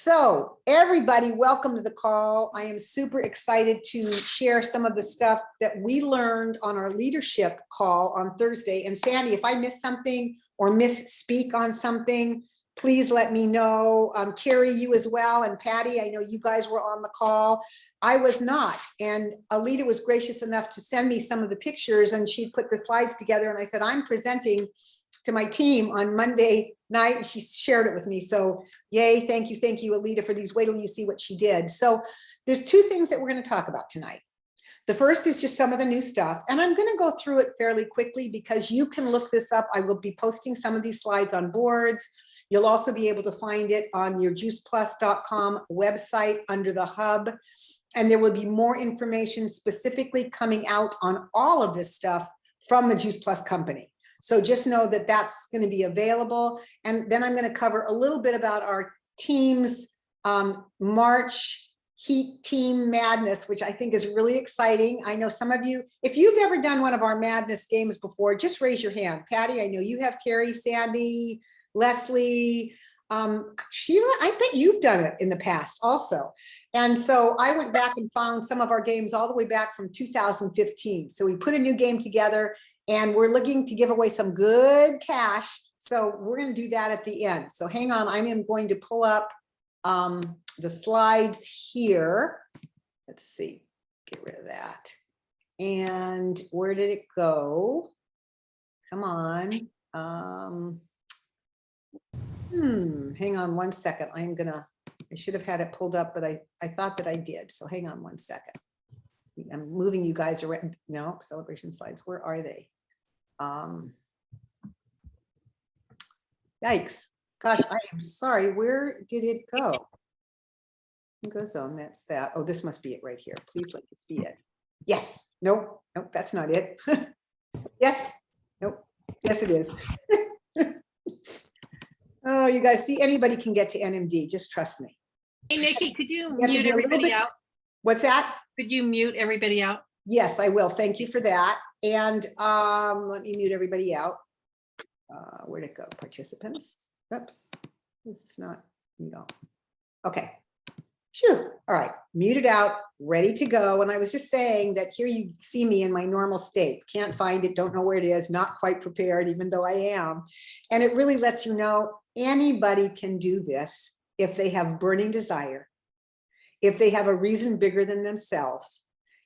So everybody, welcome to the call. I am super excited to share some of the stuff that we learned on our leadership call on Thursday. And Sandy, if I missed something or misspeak on something, please let me know. Carrie, you as well, and Patty, I know you guys were on the call. I was not, and Alita was gracious enough to send me some of the pictures, and she put the slides together, and I said, I'm presenting to my team on Monday night, and she shared it with me. So yay, thank you, Alita, for these. Wait till you see what she did. So there's two things that we're going to talk about tonight. The first is just some of the new stuff, and I'm going to go through it fairly quickly because you can look this up. I will be posting some of these slides on boards. You'll also be able to find it on your juiceplus.com website under the hub, and there will be more information specifically coming out on all of this stuff from the Juice Plus company. So just know that that's going to be available. And then I'm going to cover a little bit about our team's March Heat Team Madness, which I think is really exciting. I know some of you, if you've ever done one of our Madness games before, just raise your hand. Patty, I know you have. Carrie, Sandy, Leslie, Sheila, I bet you've done it in the past also. And so I went back and found some of our games all the way back from 2015. So we put a new game together and we're looking to give away some good cash. So we're going to do that at the end. So hang on, I am going to pull up the slides here. Let's see, get rid of that. And where did it go? Come on. Hang on one second. I should have had it pulled up, but I thought that I did. So hang on one second. I'm moving you guys around. No, celebration slides. Where are they? Yikes. Gosh, I am sorry. Where did it go? Goes on. That's that. Oh, this must be it right here. Please let this be it. Yes. Nope. Nope. That's not it. Yes. Nope. Yes, it is. Oh, you guys see, anybody can get to NMD. Just trust me. Hey, Nikki, could you mute everybody out? What's that? Could you mute everybody out? Yes, I will. Thank you for that. And let me mute everybody out. Where'd it go? Participants. Oops. This is not, no. Okay. Phew. All right. Muted out, ready to go. And I was just saying that here you see me in my normal state. Can't find it, don't know where it is, not quite prepared, even though I am. And it really lets you know anybody can do this if they have burning desire, if they have a reason bigger than themselves,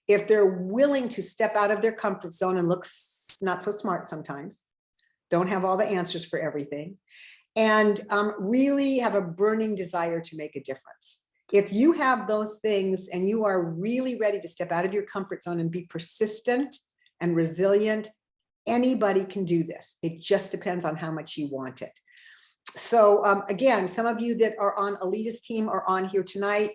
if they're willing to step out of their comfort zone and look not so smart sometimes, don't have all the answers for everything, and really have a burning desire to make a difference. If you have those things and you are really ready to step out of your comfort zone and be persistent and resilient, anybody can do this. It just depends on how much you want it. So again, some of you that are on Alita's team are on here tonight.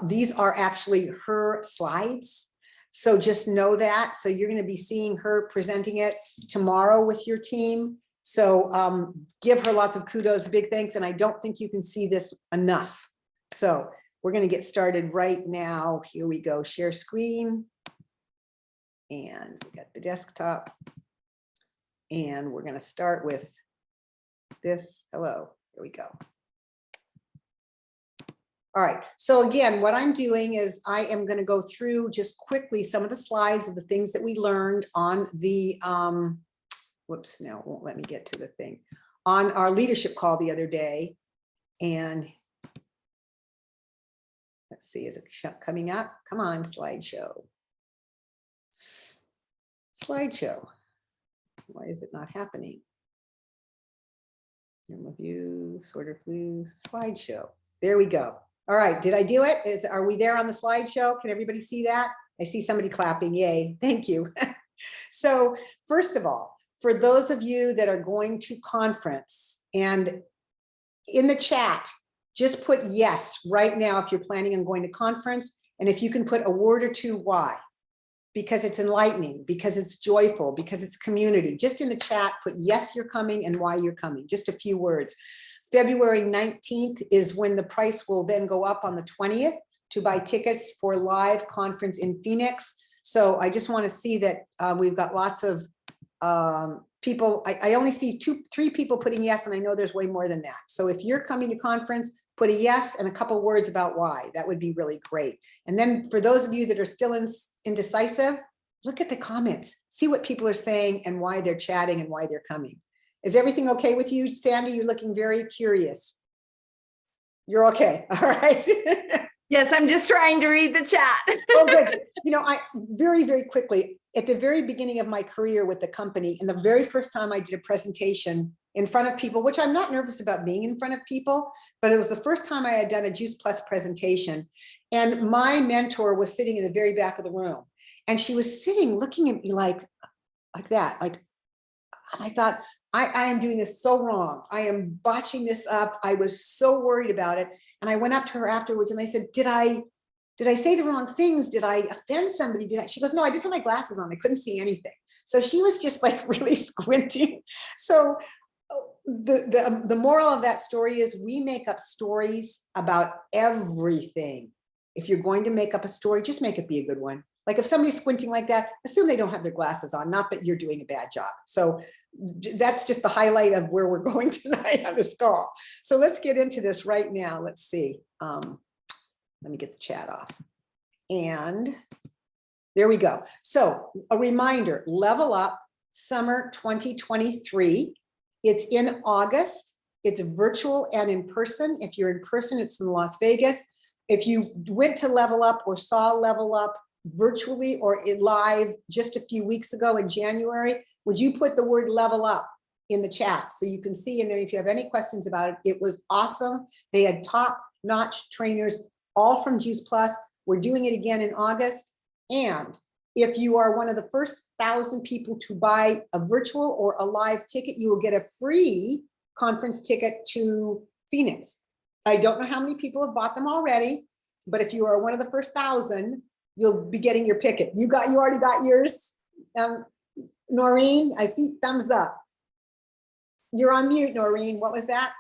These are actually her slides. So just know that. So you're going to be seeing her presenting it tomorrow with your team. So give her lots of kudos, big thanks. And I don't think you can see this enough. So we're going to get started right now. Here we go. Share screen. And we got the desktop. And we're going to start with this. Hello. Here we go. All right. So again, what I'm doing is I am going to go through just quickly some of the slides of the things that we learned on the, whoops, now it won't let me get to the thing, on our leadership call the other day. And let's see, is it coming up? Come on, slideshow. Slideshow. Why is it not happening? Review, sort of lose, slideshow. There we go. All right, did I do it? Are we there on the slideshow? Can everybody see that? I see somebody clapping, yay, thank you. So first of all, for those of you that are going to conference, and in the chat, just put yes right now if you're planning on going to conference, and if you can put a word or two why. Because it's enlightening, because it's joyful, because it's community. Just in the chat, put yes, you're coming, and why you're coming. Just a few words. February 19th is when the price will then go up on the 20th to buy tickets for live conference in Phoenix. So I just want to see that we've got lots of people, I only see 3 people putting yes, and I know there's way more than that. So if you're coming to conference, put a yes and a couple words about why. That would be really great. And then for those of you that are still indecisive, look at the comments, see what people are saying and why they're chatting and why they're coming. Is everything okay with you, Sandy? You're looking very curious. You're okay. All right. Yes, I'm just trying to read the chat. Oh, good. You know, I very quickly, at the very beginning of my career with the company, and the very first time I did a presentation in front of people, which I'm not nervous about being in front of people, but it was the first time I had done a Juice Plus presentation. And my mentor was sitting in the very back of the room. And she was sitting looking at me like that. Like, I thought, I am doing this so wrong. I am botching this up. I was so worried about it. And I went up to her afterwards and I said, did I say the wrong things? Did I offend somebody? She goes, no, I didn't have my glasses on. I couldn't see anything. So she was just like really squinting. So the moral of that story is we make up stories about everything. If you're going to make up a story, just make it be a good one. Like if somebody's squinting like that, assume they don't have their glasses on, not that you're doing a bad job. So that's just the highlight of where we're going tonight on this call. So let's get into this right now. Let's see. Let me get the chat off. And there we go. So a reminder, Level Up Summer 2023. It's in August. It's virtual and in person. If you're in person, it's in Las Vegas. If you went to Level Up or saw Level Up virtually or live just a few weeks ago in January, would you put the word level up in the chat so you can see? And then if you have any questions about it, it was awesome. They had top-notch trainers, all from Juice Plus. We're doing it again in August. And if you are one of the first 1,000 people to buy a virtual or a live ticket, you will get a free conference ticket to Phoenix. I don't know how many people have bought them already, but if you are one of the first 1,000, you'll be getting your ticket. You already got yours, Noreen? I see thumbs up. You're on mute, Noreen. What was that?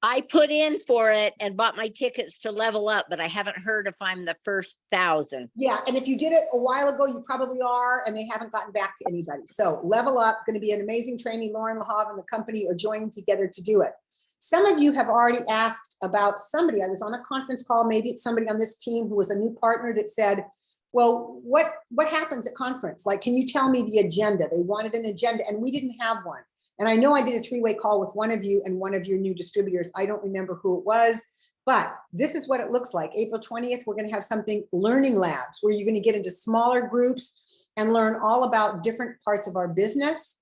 I put in for it and bought my tickets to Level Up, but I haven't heard if I'm the first 1,000. Yeah, and if you did it a while ago, you probably are, and they haven't gotten back to anybody. So Level Up, going to be an amazing training. Lauren Lahav and the company are joining together to do it. Some of you have already asked about somebody. I was on a conference call, maybe it's somebody on this team who was a new partner that said, well, what happens at conference? Like, can you tell me the agenda? They wanted an agenda and we didn't have one. And I know I did a 3-way call with one of you and one of your new distributors. I don't remember who it was, but this is what it looks like. April 20th, we're going to have something, learning labs, where you're going to get into smaller groups and learn all about different parts of our business.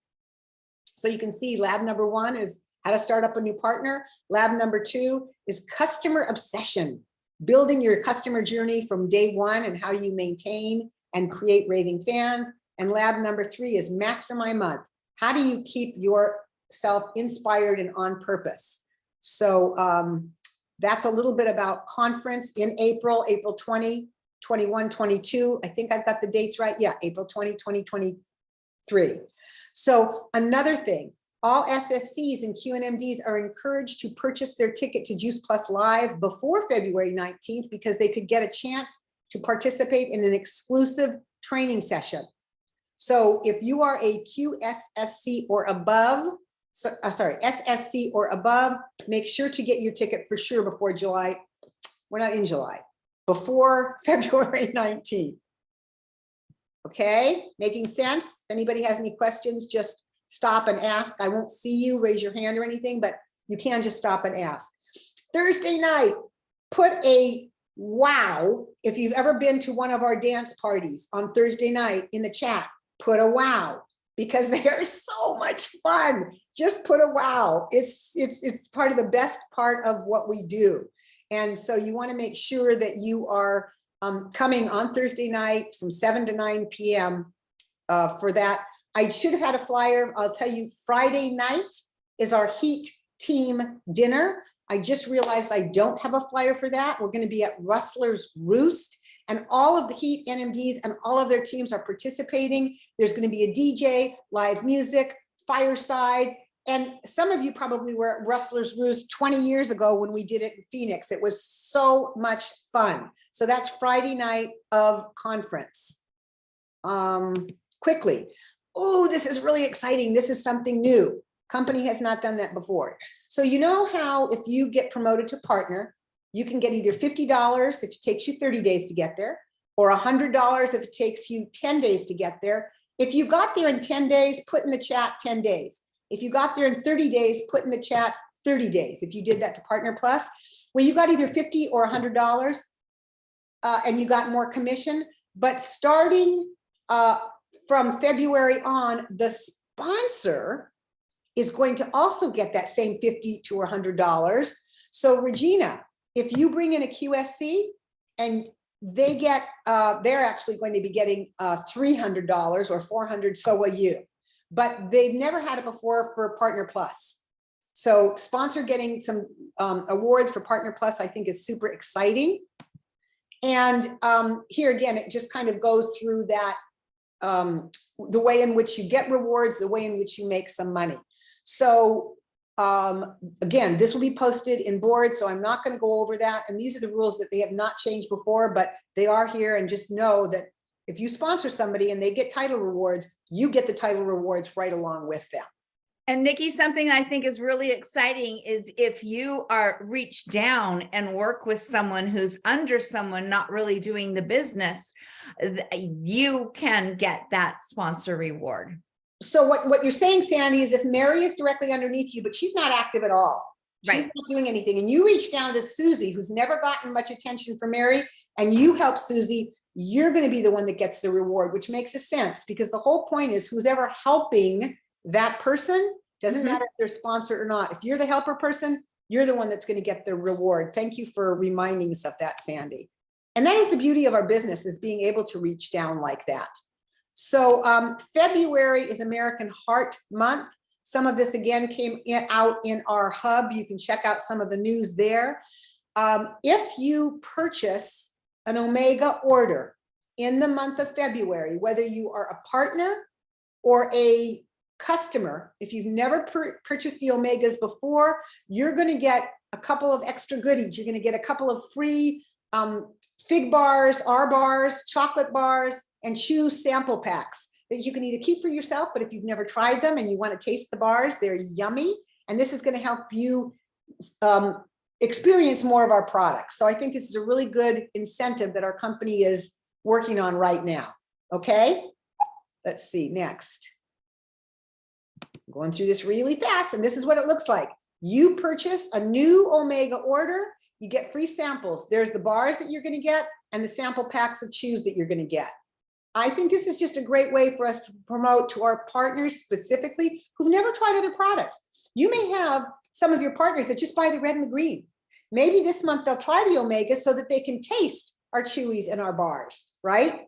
So you can see lab number 1 is how to start up a new partner. Lab number 2 is customer obsession, building your customer journey from day 1 and how you maintain and create raving fans. And lab number 3 is Mastermind Month. How do you keep yourself inspired and on purpose? So that's a little bit about conference in April 20, 21, 22. I think I've got the dates right. Yeah, April 20, 2023. So another thing, all SSCs and QNMDs are encouraged to purchase their ticket to Juice Plus Live before February 19th because they could get a chance to participate in an exclusive training session. So if you are a QSSC or above, SSC or above, make sure to get your ticket for sure before July. We're not in July, before February 19th. Okay, making sense? If anybody has any questions, just stop and ask. I won't see you, raise your hand or anything, but you can just stop and ask. Thursday night, put a wow. If you've ever been to one of our dance parties on Thursday night in the chat, put a wow, because they are so much fun. Just put a wow. It's part of the best part of what we do. And so you want to make sure that you are coming on Thursday night from 7 to 9 p.m. For that. I should have had a flyer. I'll tell you, Friday night is our Heat team dinner. I just realized I don't have a flyer for that. We're going to be at Rustler's Roost, and all of the Heat NMDs and all of their teams are participating. There's going to be a DJ, live music, fireside, and some of you probably were at Rustler's Roost 20 years ago when we did it in Phoenix. It was so much fun. So that's Friday night of conference. Quickly, oh, this is really exciting. This is something new. Company has not done that before. So you know how if you get promoted to partner, you can get either $50 if it takes you 30 days to get there, or $100 if it takes you 10 days to get there. If you got there in 10 days, put in the chat 10 days. If you got there in 30 days, put in the chat 30 days. If you did that to Partner Plus, well, you got either $50 or $100 and you got more commission. But starting from February on, the sponsor is going to also get that same $50 to $100. So Regina, if you bring in a QSC and they get, they're actually going to be getting $300 or $400, so will you. But they've never had it before for Partner Plus. So sponsor getting some awards for Partner Plus, I think is super exciting. And here again, it just kind of goes through that, the way in which you get rewards, the way in which you make some money. So again, this will be posted in board, so I'm not going to go over that. And these are the rules that they have not changed before, but they are here. And just know that if you sponsor somebody and they get title rewards, you get the title rewards right along with them. And Nikki, something I think is really exciting is if you are reached down and work with someone who's under someone not really doing the business, you can get that sponsor reward. So what you're saying, Sandy, is if Mary is directly underneath you, but she's not active at all. She's Right. not doing anything. And you reach down to Susie, who's never gotten much attention from Mary, and you help Susie, you're going to be the one that gets the reward, which makes a sense because the whole point is who's ever helping that person, doesn't matter if they're sponsored or not. If you're the helper person, you're the one that's going to get the reward. Thank you for reminding us of that, Sandy. And that is the beauty of our business, is being able to reach down like that. So February is American Heart Month. Some of this again came out in our hub. You can check out some of the news there. If you purchase an Omega order in the month of February, whether you are a partner or a customer, if you've never purchased the Omegas before, you're going to get a couple of extra goodies. You're going to get a couple of free fig bars, R bars, chocolate bars, and chew sample packs that you can either keep for yourself, but if you've never tried them and you want to taste the bars, they're yummy. And this is going to help you experience more of our products. So I think this is a really good incentive that our company is working on right now. Okay, let's see next. I'm going through this really fast, and this is what it looks like. You purchase a new Omega order, you get free samples. There's the bars that you're going to get and the sample packs of chews that you're going to get. I think this is just a great way for us to promote to our partners specifically who've never tried other products. You may have some of your partners that just buy the red and the green. Maybe this month they'll try the Omega so that they can taste our chewies and our bars, right?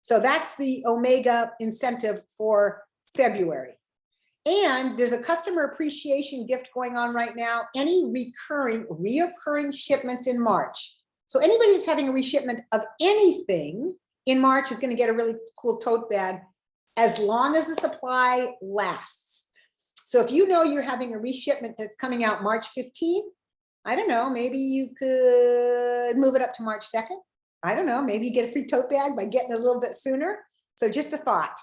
So that's the Omega incentive for February. And there's a customer appreciation gift going on right now. Any reoccurring shipments in March. So anybody that's having a reshipment of anything in March is going to get a really cool tote bag as long as the supply lasts. So if you know you're having a reshipment that's coming out March 15th, I don't know, maybe you could move it up to March 2nd. I don't know, maybe you get a free tote bag by getting it a little bit sooner. So just a thought.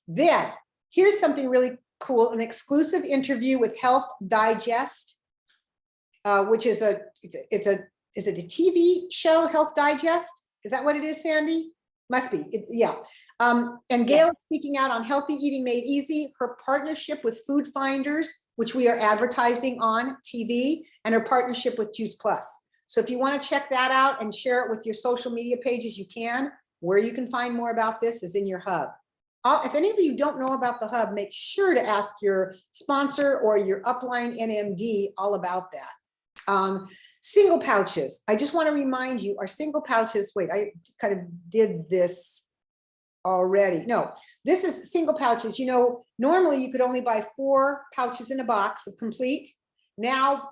Then here's something really cool, an exclusive interview with Health Digest, which is is it a TV show, Health Digest? Is that what it is, Sandy? Must be, yeah. And Gail is speaking out on Healthy Eating Made Easy, her partnership with Food Finders, which we are advertising on TV, and her partnership with Juice Plus. So if you want to check that out and share it with your social media pages, you can. Where you can find more about this is in your hub. If any of you don't know about the hub, make sure to ask your sponsor or your upline NMD all about that. Single pouches. I just want to remind you, our single pouches, wait, I kind of did this already. No, this is single pouches. You know, normally you could only buy 4 pouches in a box of complete. Now,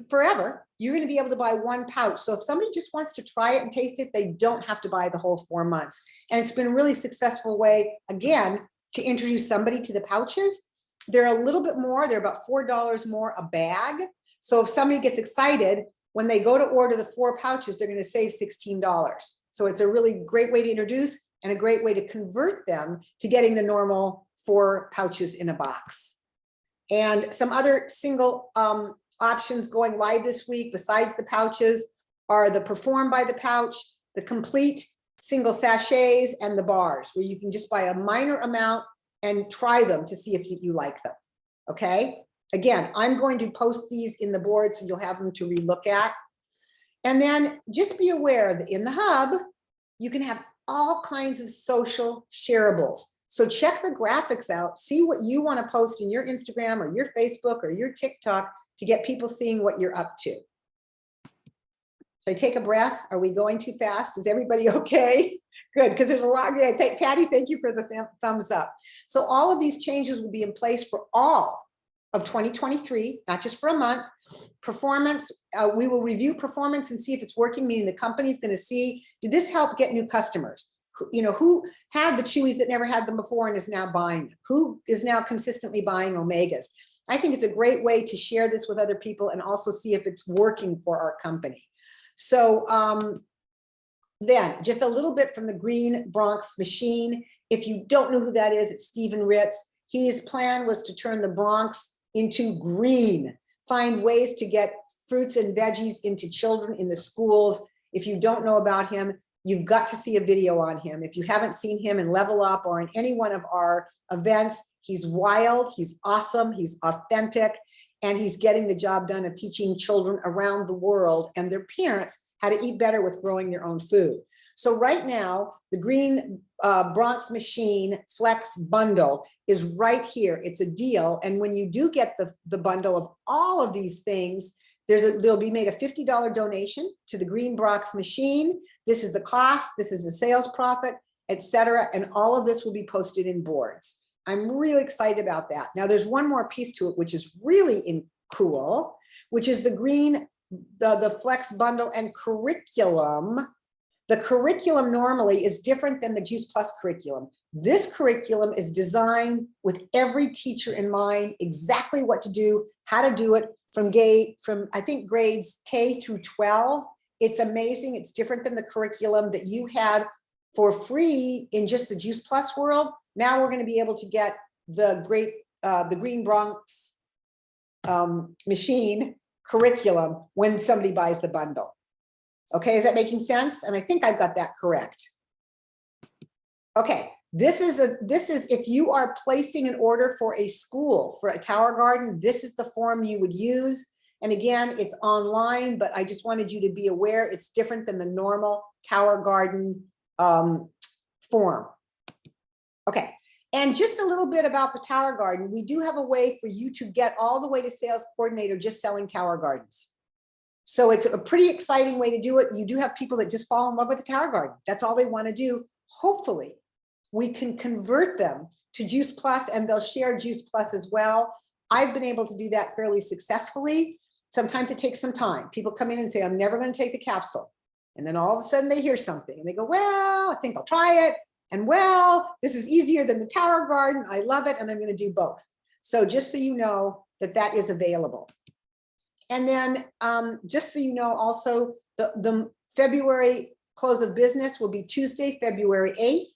forever, you're going to be able to buy 1 pouch. So if somebody just wants to try it and taste it, they don't have to buy the whole 4 months. And it's been a really successful way, again, to introduce somebody to the pouches. They're a little bit more, they're about $4 more a bag. So if somebody gets excited, when they go to order the 4 pouches, they're going to save $16. So it's a really great way to introduce. and a great way to convert them to getting the normal 4 pouches in a box. And some other single options going live this week besides the pouches are the Perform by the Pouch, the complete single sachets, and the bars, where you can just buy a minor amount and try them to see if you like them. Okay. Again, I'm going to post these in the board so you'll have them to relook at. And then just be aware that in the hub, you can have all kinds of social shareables. So check the graphics out, see what you want to post in your Instagram or your Facebook or your TikTok to get people seeing what you're up to. Should I take a breath? Are we going too fast? Is everybody okay? Good, because there's a lot. Yeah, Patty, thank you for the thumbs up. So all of these changes will be in place for all of 2023, not just for a month. Performance, we will review performance and see if it's working, meaning the company's going to see, did this help get new customers? Who had the Chewies that never had them before and is now buying them? Who is now consistently buying Omegas? I think it's a great way to share this with other people and also see if it's working for our company. So then just a little bit from the Green Bronx Machine. If you don't know who that is, it's Stephen Ritz. His plan was to turn the Bronx into green, find ways to get fruits and veggies into children in the schools. If you don't know about him, you've got to see a video on him. If you haven't seen him in Level Up or in any one of our events, he's wild, he's awesome, he's authentic, and he's getting the job done of teaching children around the world and their parents how to eat better with growing their own food. So right now, the Green Bronx Machine Flex Bundle is right here. It's a deal. And when you do get the bundle of all of these things, there'll be made a $50 donation to the Green Bronx Machine. This is the cost, this is the sales profit, etc. And all of this will be posted in boards. I'm really excited about that. Now there's one more piece to it, which is really cool, which is the Flex Bundle and curriculum. The curriculum normally is different than the Juice Plus curriculum. This curriculum is designed with every teacher in mind, exactly what to do, how to do it from I think grades K through 12. It's amazing. It's different than the curriculum that you had for free in just the Juice Plus world. Now we're going to be able to get the Green Bronx Machine curriculum when somebody buys the bundle. Okay, is that making sense? And I think I've got that correct. Okay, this is if you are placing an order for a school, for a Tower Garden, this is the form you would use. And again, it's online, but I just wanted you to be aware it's different than the normal Tower Garden form. Okay, and just a little bit about the Tower Garden. We do have a way for you to get all the way to sales coordinator just selling Tower Gardens. So it's a pretty exciting way to do it. You do have people that just fall in love with the Tower Garden. That's all they want to do. Hopefully, we can convert them to Juice Plus and they'll share Juice Plus as well. I've been able to do that fairly successfully. Sometimes it takes some time. People come in and say, I'm never going to take the capsule. And then all of a sudden they hear something and they go, well, I think I'll try it. And well, this is easier than the Tower Garden. I love it. And I'm going to do both. So just so you know that that is available. And then just so you know, also the February close of business will be Tuesday, February 8th.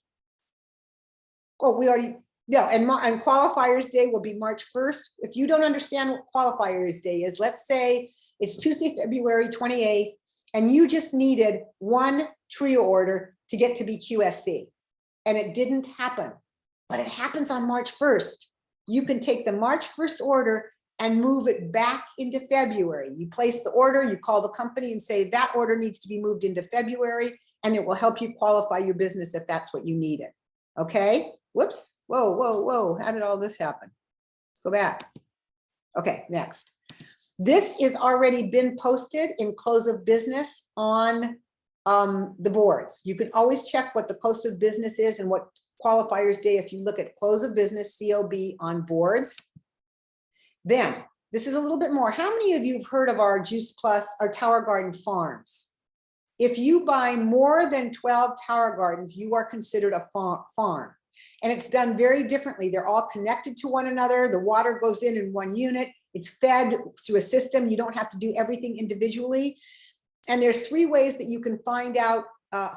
Oh, we already, yeah, and Qualifiers Day will be March 1st. If you don't understand what Qualifiers Day is, let's say it's Tuesday, February 28th, and you just needed one trio order to get to be QSC. And it didn't happen, but it happens on March 1st. You can take the March 1st order and move it back into February. You place the order, you call the company and say that order needs to be moved into February, and it will help you qualify your business if that's what you needed. Okay, whoops, whoa, whoa, whoa, how did all this happen? Let's go back. Okay, next. This is already been posted in close of business on the boards. You can always check what the close of business is and what Qualifiers Day if you look at close of business COB on boards. Then this is a little bit more. How many of you have heard of our Juice Plus, our Tower Garden farms? If you buy more than 12 Tower Gardens, you are considered a farm. And it's done very differently. They're all connected to one another. The water goes in one unit. It's fed through a system. You don't have to do everything individually. And there's 3 ways that you can find out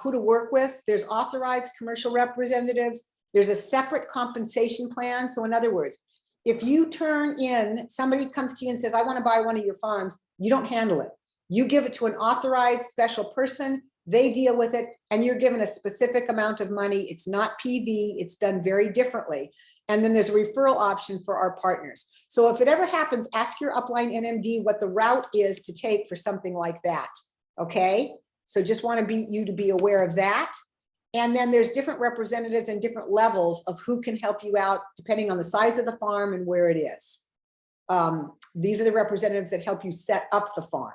who to work with. There's authorized commercial representatives. There's a separate compensation plan. So in other words, if you turn in, somebody comes to you and says, I want to buy one of your farms, you don't handle it. You give it to an authorized special person, they deal with it, and you're given a specific amount of money. It's not PV, it's done very differently. And then there's a referral option for our partners. So if it ever happens, ask your upline NMD what the route is to take for something like that, okay? So just want you to be aware of that. And then there's different representatives and different levels of who can help you out depending on the size of the farm and where it is. These are the representatives that help you set up the farm.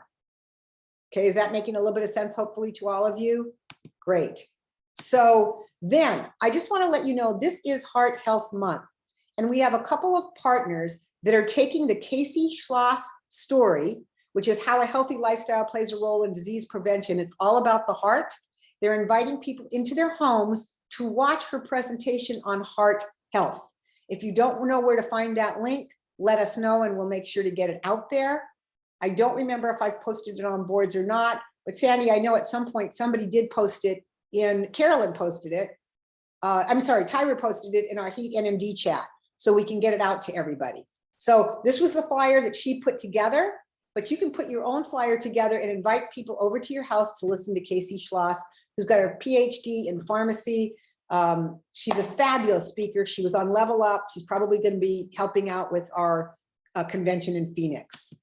Okay, is that making a little bit of sense, hopefully, to all of you? Great. So then I just want to let you know this is Heart Health Month. And we have a couple of partners that are taking the Casey Schloss story, which is how a healthy lifestyle plays a role in disease prevention. It's all about the heart. They're inviting people into their homes to watch her presentation on heart health. If you don't know where to find that link, let us know and we'll make sure to get it out there. I don't remember if I've posted it on boards or not, but Sandy, I know at some point somebody did post it Carolyn posted it. I'm sorry, Tyra posted it in our Heat NMD chat so we can get it out to everybody. So this was the flyer that she put together, but you can put your own flyer together and invite people over to your house to listen to Casey Schloss, who's got her PhD in pharmacy. She's a fabulous speaker. She was on Level Up. She's probably going to be helping out with our convention in Phoenix.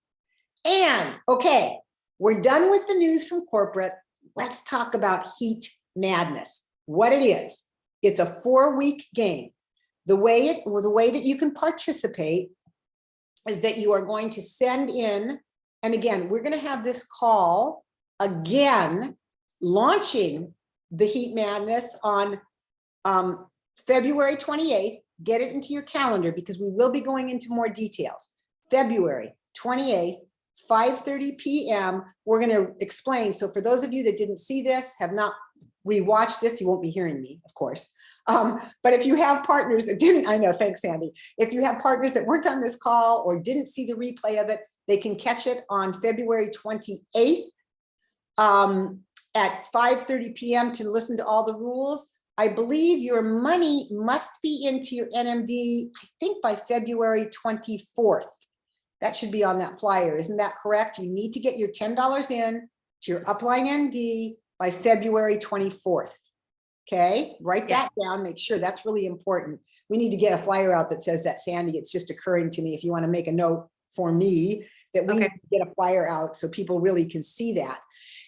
And okay, we're done with the news from corporate. Let's talk about Heat Madness. What it is, it's a 4-week game. The way that you can participate is that you are going to send in, and again, we're going to have this call again, launching the Heat Madness on February 28th. Get it into your calendar because we will be going into more details. February 28th. 5:30 p.m. We're going to explain. So for those of you that didn't see this, have not rewatched this, you won't be hearing me, of course. But if you have partners that didn't, I know, thanks, Sandy. If you have partners that weren't on this call or didn't see the replay of it, they can catch it on February 28th at 5:30 p.m. to listen to all the rules. I believe your money must be into your NMD, I think by February 24th. That should be on that flyer. Isn't that correct? You need to get your $10 in to your upline ND by February 24th. Okay, write that down, make sure that's really important. We need to get a flyer out that says that, Sandy. It's just occurring to me if you want to make a note for me that we need to get a flyer out so people really can see that.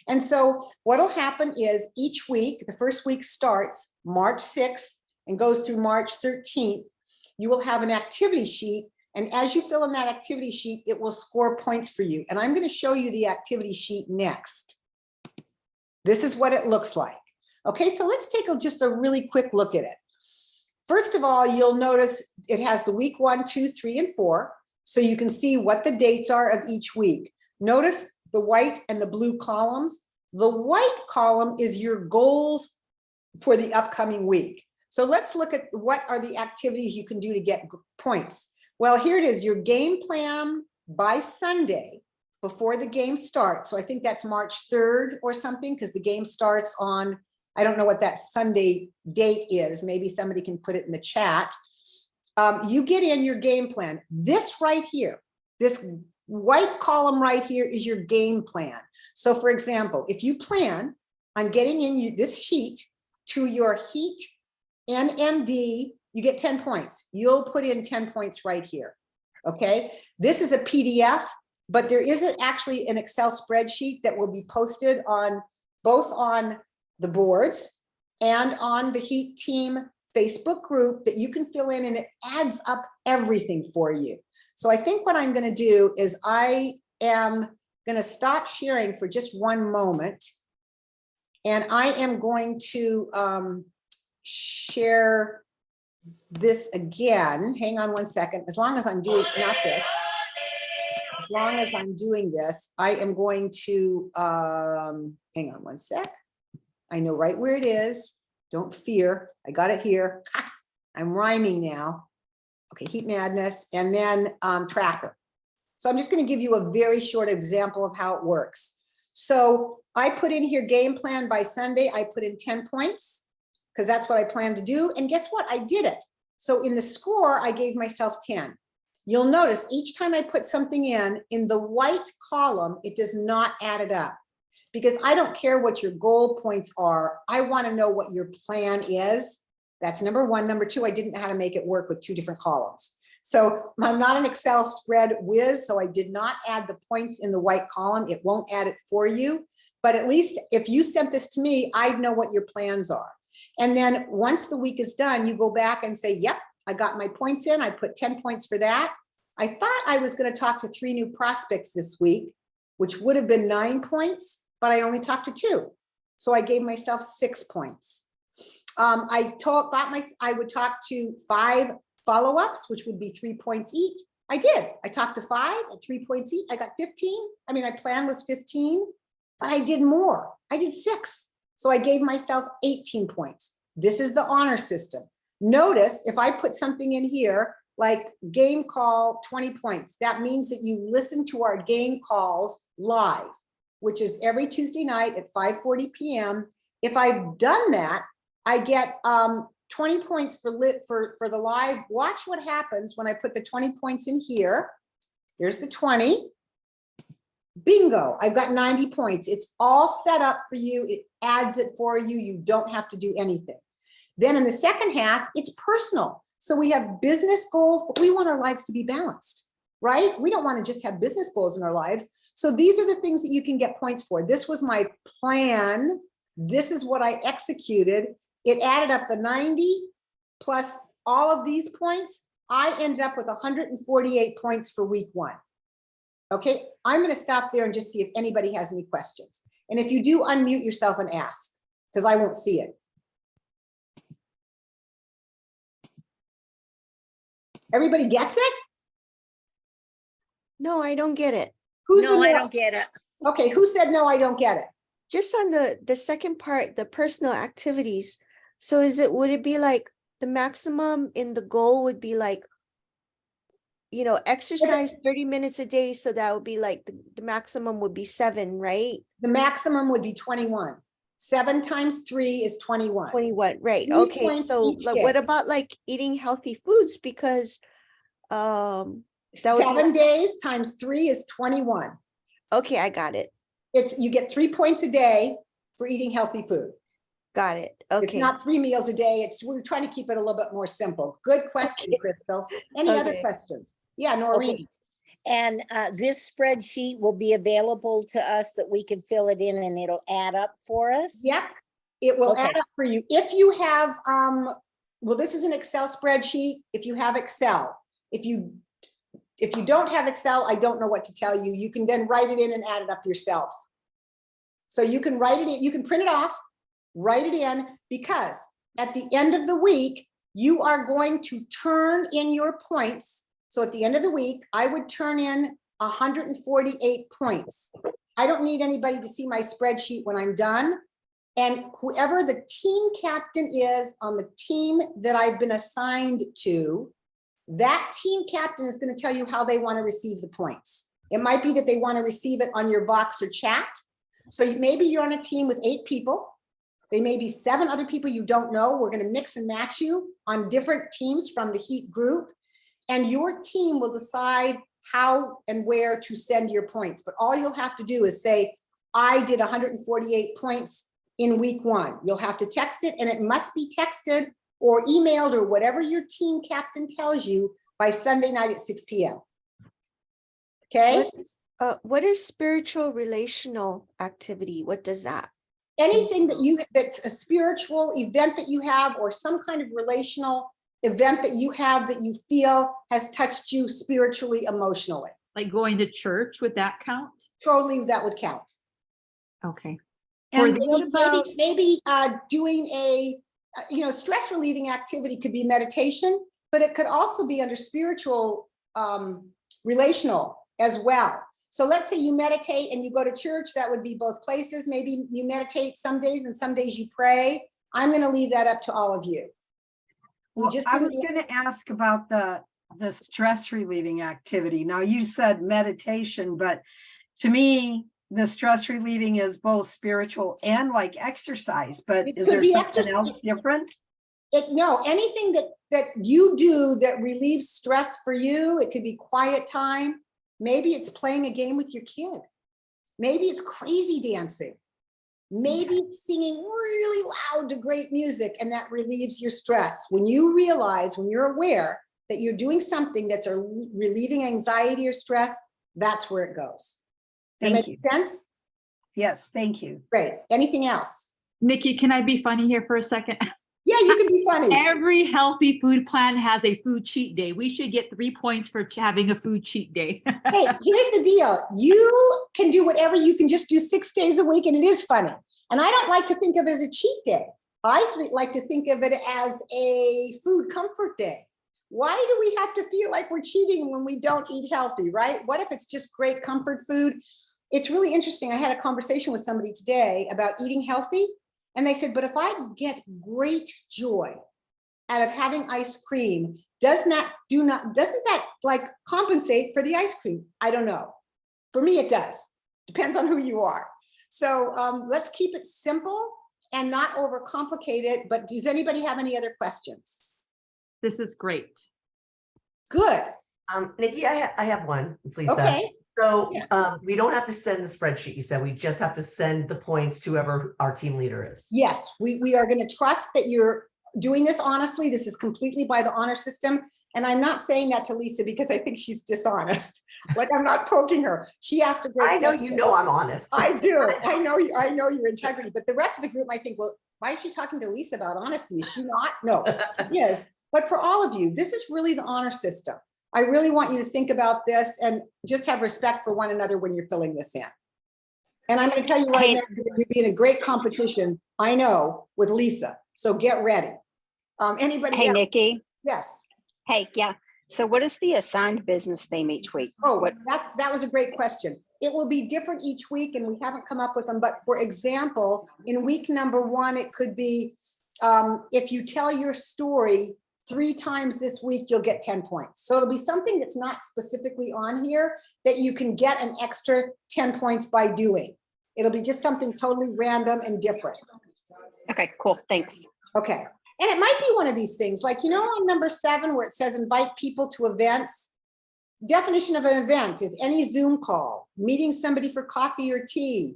And so what'll happen is each week, the first week starts March 6th and goes through March 13th. You will have an activity sheet. And as you fill in that activity sheet, it will score points for you. And I'm going to show you the activity sheet next. This is what it looks like. Okay, so let's take just a really quick look at it. First of all, you'll notice it has the week 1, 2, 3, and 4. So you can see what the dates are of each week. Notice the white and the blue columns. The white column is your goals for the upcoming week. So let's look at what are the activities you can do to get points. Well, here it is, your game plan by Sunday before the game starts. So I think that's March 3rd or something, because the game starts on, I don't know what that Sunday date is. Maybe somebody can put it in the chat. You get in your game plan. This right here, this white column right here is your game plan. So for example, if you plan on getting in this sheet to your Heat NMD, you get 10 points. You'll put in 10 points right here. Okay, this is a PDF, but there isn't actually an Excel spreadsheet that will be posted on both on the boards and on the Heat Team Facebook group that you can fill in, and it adds up everything for you. So I think what I'm going to do is I am going to stop sharing for just one moment, and I am going to share this again. Hang on one second. As long as I'm doing not this, as long as I'm doing this, I am going to hang on one sec. I know right where it is. Don't fear. I got it here. I'm rhyming now. Okay, Heat Madness, and then tracker. So I'm just going to give you a very short example of how it works. So I put in here game plan by Sunday. I put in 10 points because that's what I plan to do. And guess what? I did it. So in the score, I gave myself 10. You'll notice each time I put something in the white column, it does not add it up because I don't care what your goal points are. I want to know what your plan is. That's number one. Number two, I didn't know how to make it work with two different columns. So I'm not an Excel spread whiz, so I did not add the points in the white column. It won't add it for you, but at least if you sent this to me, I'd know what your plans are. And then once the week is done, you go back and say, yep, I got my points in. I put 10 points for that. I thought I was going to talk to 3 new prospects this week, which would have been 9 points, but I only talked to 2. So I gave myself 6 points. I thought I would talk to 5 follow-ups, which would be 3 points each. I did. I talked to 5 at 3 points each. I got 15. I mean, my plan was 15, but I did more. I did 6. So I gave myself 18 points. This is the honor system. Notice if I put something in here, like game call 20 points, that means that you listen to our game calls live, which is every Tuesday night at 5:40 p.m. If I've done that, I get 20 points for the live. Watch what happens when I put the 20 points in here. Here's the 20. Bingo, I've got 90 points. It's all set up for you. It adds it for you. You don't have to do anything. Then in the second half, it's personal. So we have business goals, but we want our lives to be balanced, right? We don't want to just have business goals in our lives. So these are the things that you can get points for. This was my plan. This is what I executed. It added up the 90 plus all of these points. I ended up with 148 points for week 1. Okay, I'm going to stop there and just see if anybody has any questions. And if you do, unmute yourself and ask, because I won't see it. Everybody gets it? No, I don't get it. Who's No, the I no? don't get it. Okay, who said no, I don't get it? Just on the second part, the personal activities. So would it be like the maximum in the goal would be like, exercise 30 minutes a day. So that would be like the maximum would be 7, right? The maximum would be 21. 7 times 3 is 21. 21, right? 3 Okay. points So each like, day. what about like eating healthy foods? Because that would 7 days times 3 is 21. okay, I got it. You get 3 points a day for eating healthy food. Got it. It's Okay. not 3 meals a day. We're trying to keep it a little bit more simple. Good question, Okay. Crystal. Any other Okay. questions? Yeah, Noreen. Okay. And this spreadsheet will be available to us that we can fill it in and it'll add up for us? Yep, it will Okay. add up for you. If you have, well, this is an Excel spreadsheet. If you have Excel, if you don't have Excel, I don't know what to tell you. You can then write it in and add it up yourself. So you can write it in, you can print it off, write it in, because at the end of the week, you are going to turn in your points. So at the end of the week, I would turn in 148 points. I don't need anybody to see my spreadsheet when I'm done. And whoever the team captain is on the team that I've been assigned to, that team captain is going to tell you how they want to receive the points. It might be that they want to receive it on your box or chat. So maybe you're on a team with 8 people. They may be 7 other people you don't know. We're going to mix and match you on different teams from the HEAT group. And your team will decide how and where to send your points. But all you'll have to do is say, I did 148 points in week 1. You'll have to text it, and it must be texted or emailed or whatever your team captain tells you by Sunday night at 6 p.m. Okay? What is spiritual relational activity? What does that? Anything that's a spiritual event that you have, or some kind of relational event that you have that you feel has touched you spiritually, emotionally. Like going to church, would that count? Totally, that would count. Okay. And maybe doing a, stress relieving activity could be meditation, but it could also be under spiritual, relational as well. So let's say you meditate and you go to church, that would be both places. Maybe you meditate some days and some days you pray. I'm going to leave that up to all of you. Well, I was going to ask about the stress relieving activity. Now you said meditation, but to me, the stress relieving is both spiritual and like exercise, but It is could there be something exercise. else different? No, anything that you do that relieves stress for you, it could be quiet time. Maybe it's playing a game with your kid. Maybe it's crazy dancing. Maybe it's singing really loud to great music, and that relieves your stress. When you realize, when you're aware that you're doing something that's relieving anxiety or stress, that's where it goes. Does that Thank make you. sense? Yes, thank you. Great. Anything else? Nikki, can I be funny here for a second? Yeah, you can be funny. Every healthy food plan has a food cheat day. We should get 3 points for having a food cheat day. Hey, here's the deal. You can do whatever, you can just do 6 days a week, and it is funny. And I don't like to think of it as a cheat day. I like to think of it as a food comfort day. Why do we have to feel like we're cheating when we don't eat healthy, right? What if it's just great comfort food? It's really interesting. I had a conversation with somebody today about eating healthy, and they said, but if I get great joy out of having ice cream, doesn't that like compensate for the ice cream? I don't know. For me, it does. Depends on who you are. So let's keep it simple and not overcomplicate it. But does anybody have any other questions? This is great. Good. Nikki, I have one. It's Lisa. Okay. So we don't have to send the spreadsheet, you said. We just have to send the points to whoever our team leader is. Yes, we are going to trust that you're doing this honestly. This is completely by the honor system. And I'm not saying that to Lisa because I think she's dishonest. Like, I'm not poking her. She asked a great I know question. you know I'm honest. I do. I know your integrity. But the rest of the group might think, well, why is she talking to Lisa about honesty? Is she not? No, she is. But for all of you, this is really the honor system. I really want you to think about this and just have respect for one another when you're filling this in. And I'm going to tell you right now, you'll be in a great competition, I know, with Lisa. So get ready. Anybody Hey, else? Nikki. Yes. Hey, yeah. So what is the assigned business theme each week? Oh, What? that was a great question. It will be different each week, and we haven't come up with them. But for example, in week number 1, it could be if you tell your story 3 times this week, you'll get 10 points. So it'll be something that's not specifically on here that you can get an extra 10 points by doing. It'll be just something totally random and different. Okay, cool. Thanks. Okay. And it might be one of these things, like, you know, on number 7, where it says invite people to events. Definition of an event is any Zoom call, meeting somebody for coffee or tea,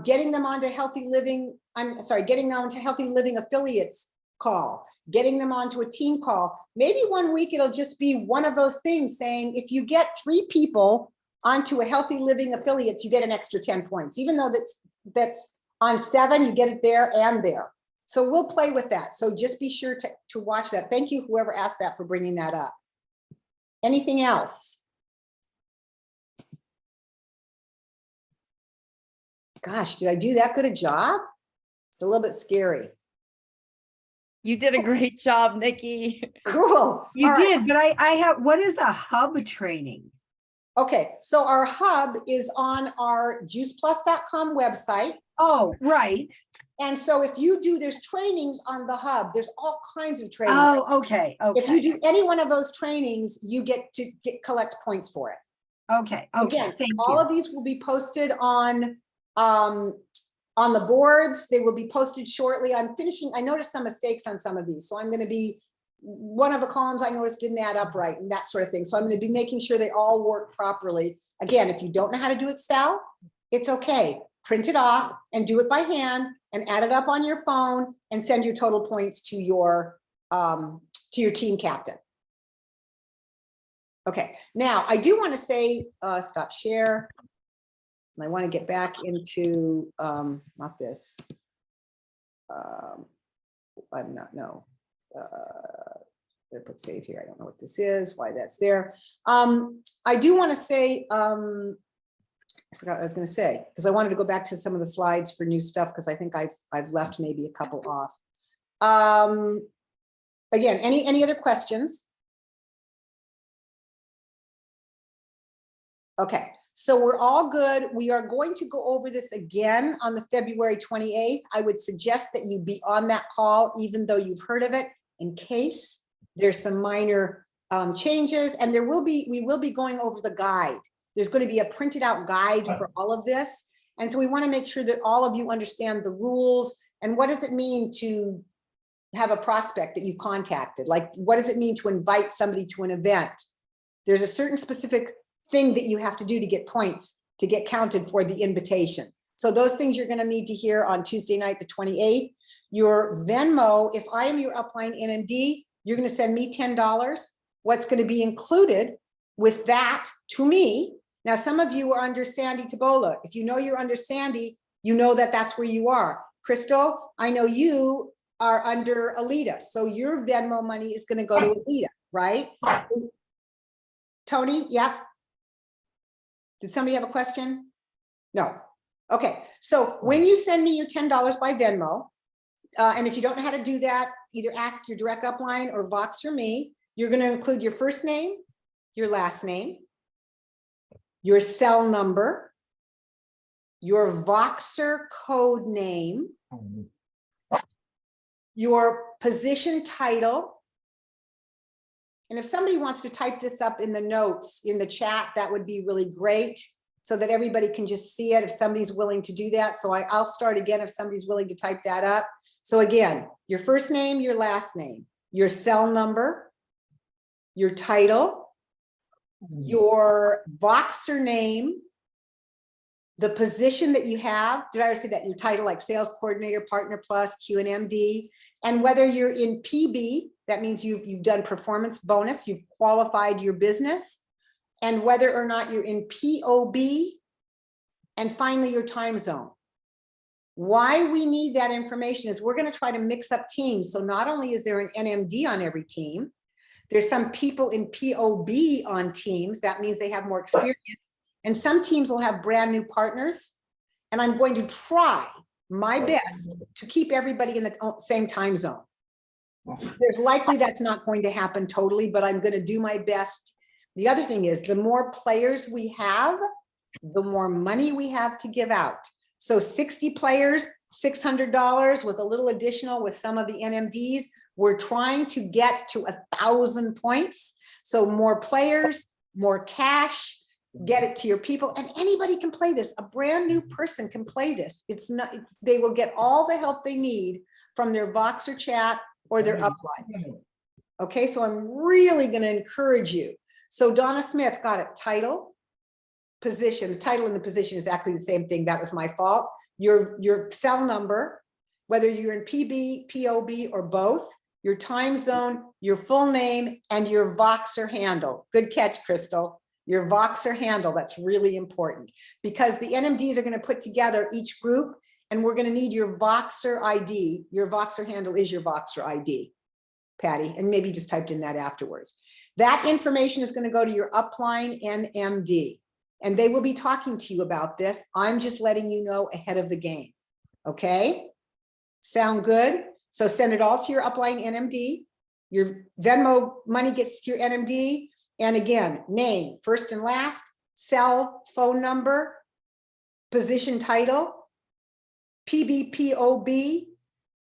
getting them onto Healthy Living. Getting them onto Healthy Living affiliates call, getting them onto a team call. Maybe one week it'll just be one of those things saying, if you get 3 people onto a Healthy Living affiliates, you get an extra 10 points. Even though that's on 7, you get it there and there. So we'll play with that. So just be sure to watch that. Thank you, whoever asked that, for bringing that up. Anything else? Gosh, did I do that good a job? It's a little bit scary. You did a great job, Nikki. Cool. You All right. did, but I have, what is a hub training? Okay, so our hub is on our juiceplus.com website. Oh, right. And so if you do, there's trainings on the hub. There's all kinds of trainings. Oh, okay, If you okay, do any one of those trainings, you get to collect points for it. okay, Again, thank all you. of these will be posted on the boards. They will be posted shortly. I noticed some mistakes on some of these. So I'm going to be, one of the columns I noticed didn't add up right and that sort of thing. So I'm going to be making sure they all work properly. Again, if you don't know how to do Excel, it's okay. Print it off and do it by hand and add it up on your phone and send your total points to your team captain. Okay, now I do want to say, stop share. And I want to get back into, not this. I'm not, no. There, put save here. I don't know what this is, why that's there. I do want to say, I forgot what I was going to say, because I wanted to go back to some of the slides for new stuff, because I think I've left maybe a couple off. Again, any other questions? Okay, so we're all good. We are going to go over this again on the February 28th. I would suggest that you be on that call, even though you've heard of it, in case there's some minor changes. And we will be going over the guide. There's going to be a printed out guide for all of this. And so we want to make sure that all of you understand the rules and what does it mean to have a prospect that you've contacted? Like, what does it mean to invite somebody to an event? There's a certain specific thing that you have to do to get points, to get counted for the invitation. So those things you're going to need to hear on Tuesday night, the 28th. Your Venmo, if I am your upline NMD, you're going to send me $10. What's going to be included with that to me? Now, some of you are under Sandy Tabola. If you know you're under Sandy, you know that that's where you are. Crystal, I know you are under Alita. So your Venmo money is going to go to Alita, right? Tony, yep. Did somebody have a question? No. Okay, so when you send me your $10 by Venmo, and if you don't know how to do that, either ask your direct upline or Vox or me, you're going to include your first name, your last name, your cell number, your Voxer code name, your position title. And if somebody wants to type this up in the notes in the chat, that would be really great so that everybody can just see it if somebody's willing to do that. So I'll start again if somebody's willing to type that up. So again, your first name, your last name, your cell number, your title, your Voxer name, the position that you have. Did I already say that? Your title, like sales coordinator, partner plus, Q and MD, and whether you're in PB, that means you've done performance bonus, you've qualified your business, and whether or not you're in POB, and finally your time zone. Why we need that information is we're going to try to mix up teams. So not only is there an NMD on every team, there's some people in POB on teams. That means they have more experience. And some teams will have brand new partners. And I'm going to try my best to keep everybody in the same time zone. There's likely that's not going to happen totally, but I'm going to do my best. The other thing is the more players we have, the more money we have to give out. So 60 players, $600 with a little additional with some of the NMDs. We're trying to get to 1,000 points. So more players, more cash, get it to your people, and anybody can play this. A brand new person can play this. They will get all the help they need from their Voxer chat or their uplines. Okay, so I'm really going to encourage you. So Donna Smith got it. Title, position. The title and the position is exactly the same thing. That was my fault. Your cell number, whether you're in PB, POB, or both, your time zone, your full name, and your Voxer handle. Good catch, Crystal. Your Voxer handle, that's really important because the NMDs are going to put together each group and we're going to need your Voxer ID. Your Voxer handle is your Voxer ID, Patty, and maybe just typed in that afterwards. That information is going to go to your upline NMD and they will be talking to you about this. I'm just letting you know ahead of the game. Okay, sound good? So send it all to your upline NMD. Your Venmo money gets to your NMD. And again, name, first and last, cell, phone number, position title, PBPOB,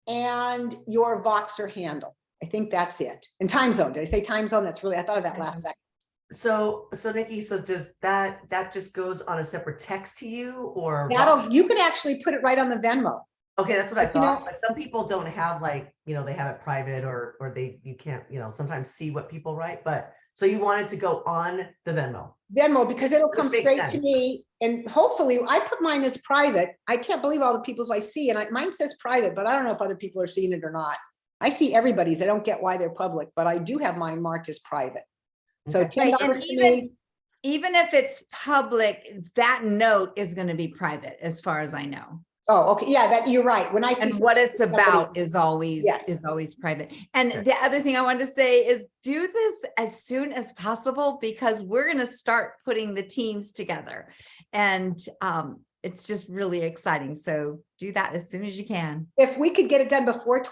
and your Voxer handle. I think that's it. And time zone. Did I say time zone? That's really, I thought of that last second. So Nikki, so does that just goes on a separate text to you or? You can actually put it right on the Venmo. Okay, that's what I You thought, know- but some people don't have like, they have it private or you can't, sometimes see what people write, but so you wanted to go on the Venmo, because it'll come Which makes straight to sense. me. And hopefully I put mine as private. I can't believe all the people's I see and mine says private, but I don't know if other people are seeing it or not. I see everybody's. I don't get why they're public, but I do have mine marked as private. So Okay. $10 And to me. even if it's public, that note is going to be private as far as I know. Oh, okay. Yeah, that you're right. When I see And what it's somebody- about is always Yes. private. And Okay. the other thing I wanted to say is do this as soon as possible because we're going to start putting the teams together. And it's just really exciting. So do that as soon as you can. If we could get it done before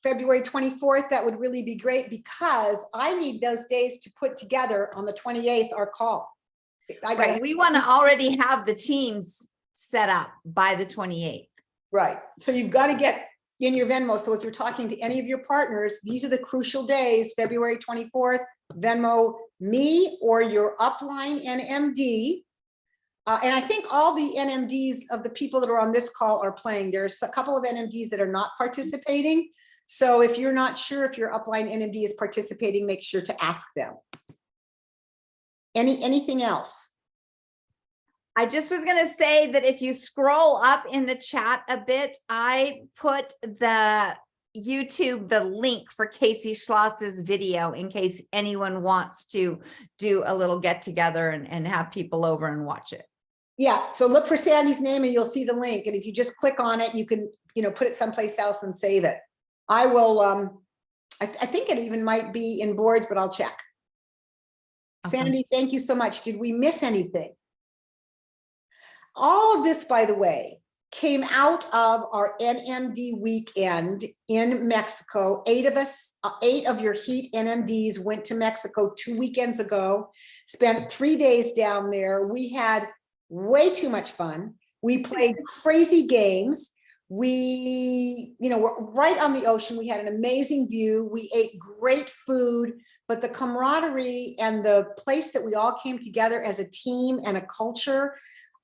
February 24th, that would really be great because I need those days to put together on the 28th our call. Right. We want to already have the teams set up by the 28th. Right. So you've got to get in your Venmo. So if you're talking to any of your partners, these are the crucial days, February 24th, Venmo me or your upline NMD. And I think all the NMDs of the people that are on this call are playing. There's a couple of NMDs that are not participating. So if you're not sure if your upline NMD is participating, make sure to ask them. Anything else? I just was gonna say that if you scroll up in the chat a bit, I put the YouTube, the link for Casey Schloss's video in case anyone wants to do a little get together and have people over and watch it. Yeah, so look for Sandy's name and you'll see the link. And if you just click on it, you can, put it someplace else and save it. I will, I think it even might be in boards, but I'll check. Awesome. Sandy, thank you so much. Did we miss anything? All of this, by the way, came out of our NMD weekend in Mexico. 8 of us, 8 of your HEAT NMDs went to Mexico 2 weekends ago, spent 3 days down there. We had way too much fun. We played crazy games. We, we're right on the ocean. We had an amazing view. We ate great food, but the camaraderie and the place that we all came together as a team and a culture,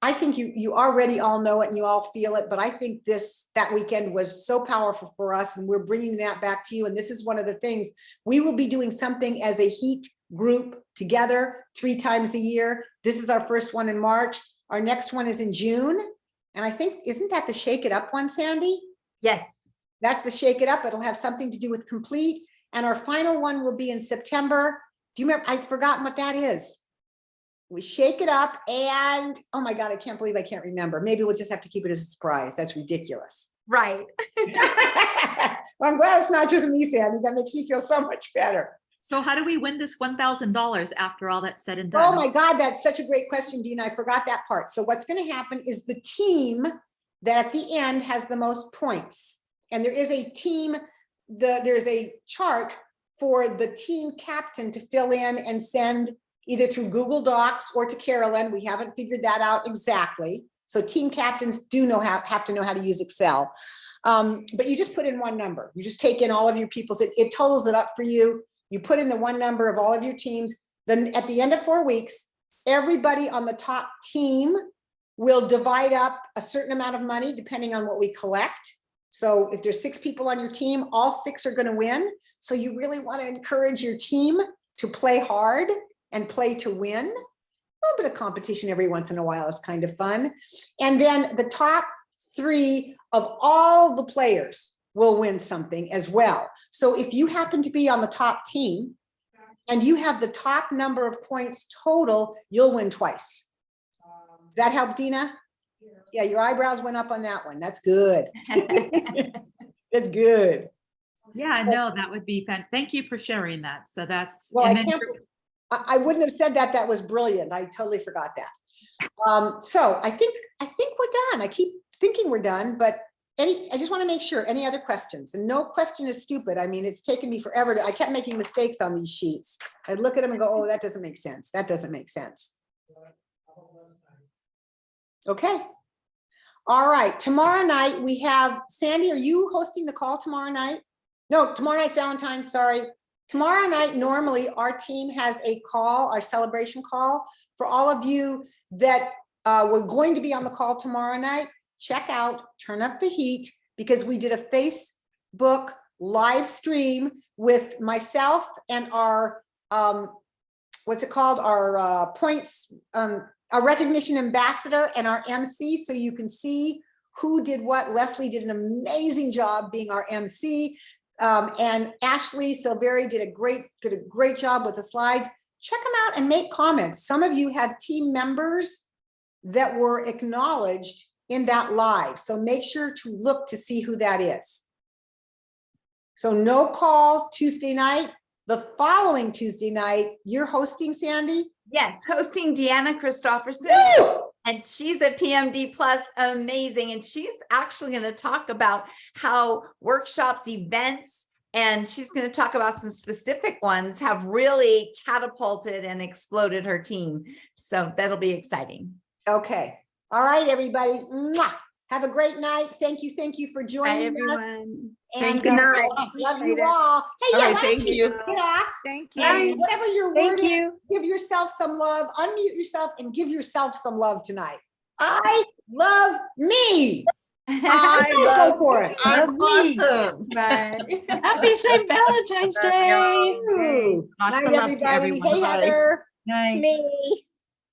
I think you already all know it and you all feel it, but I think that weekend was so powerful for us and we're bringing that back to you. And this is one of the things, we will be doing something as a HEAT group together 3 times a year. This is our first one in March. Our next one is in June. And I think, isn't that the Shake It Up one, Sandy? Yes. That's the Shake It Up. It'll have something to do with complete. And our final one will be in September. Do you remember? I've forgotten what that is. We shake it up and, oh my God, I can't believe I can't remember. Maybe we'll just have to keep it as a surprise. That's ridiculous. Right. Well, I'm glad it's not just me, Sandy. That makes me feel so much better. So how do we win this $1,000 after all that's said and Oh done? my God, that's such a great question, Dina. I forgot that part. So what's going to happen is the team that at the end has the most points. And there is a team, there's a chart for the team captain to fill in and send either through Google Docs or to Carolyn. We haven't figured that out exactly. So team captains do have to know how to use Excel. But you just put in one number. You just take in all of your people's, it totals it up for you. You put in the one number of all of your teams. Then at the end of 4 weeks, everybody on the top team will divide up a certain amount of money depending on what we collect. So if there's 6 people on your team, all 6 are going to win. So you really want to encourage your team to play hard and play to win. A little bit of competition every once in a while is kind of fun. And then the top 3 of all the players will win something as well. So if you happen to be on the top team and you have the top number of points total, you'll win twice. Does that help, Dina? Yeah, your eyebrows went up on that one. That's good. That's good. Yeah, no, that would be fun. Thank you for sharing that. So that's, Well, and I then can't, I wouldn't have said that. That was brilliant. I totally forgot that. So I think we're done. I keep thinking we're done, but I just want to make sure, any other questions? And no question is stupid. I mean, it's taken me forever I kept making mistakes on these sheets. I'd look at them and go, oh, that doesn't make sense. That doesn't make sense. Okay. All right. Tomorrow night we have, Sandy, are you hosting the call tomorrow night? No, tomorrow night's Valentine's, sorry. Tomorrow night, normally our team has a call, our celebration call. For all of you that were going to be on the call tomorrow night, check out Turn Up the Heat, because we did a Facebook live stream with myself and our, what's it called? Our points, our recognition ambassador and our MC. So you can see who did what. Leslie did an amazing job being our MC. And Ashley Silveri did a great job with the slides. Check them out and make comments. Some of you have team members that were acknowledged in that live. So make sure to look to see who that is. So no call Tuesday night. The following Tuesday night, you're hosting, Sandy? Yes, hosting Deanna Christofferson. Woo! And she's a PMD Plus, amazing. And she's actually going to talk about how workshops, events, and she's going to talk about some specific ones have really catapulted and exploded her team. So that'll be exciting. Okay. All right, everybody. Mwah. Have a great night. Thank you for Bye, joining us. everyone. And Good night. love Appreciate you it. all. Hey, All yeah, right, why thank don't you. get off? Thank And you. whatever your Thank word is, you. give yourself some love, unmute yourself and give yourself some love tonight. I love me. I Go love for it. I'm awesome. Bye. Happy St. Valentine's Day. Ooh. Lots Night, of love to everybody. everyone. Hey, Bye. Heather. Night. Me.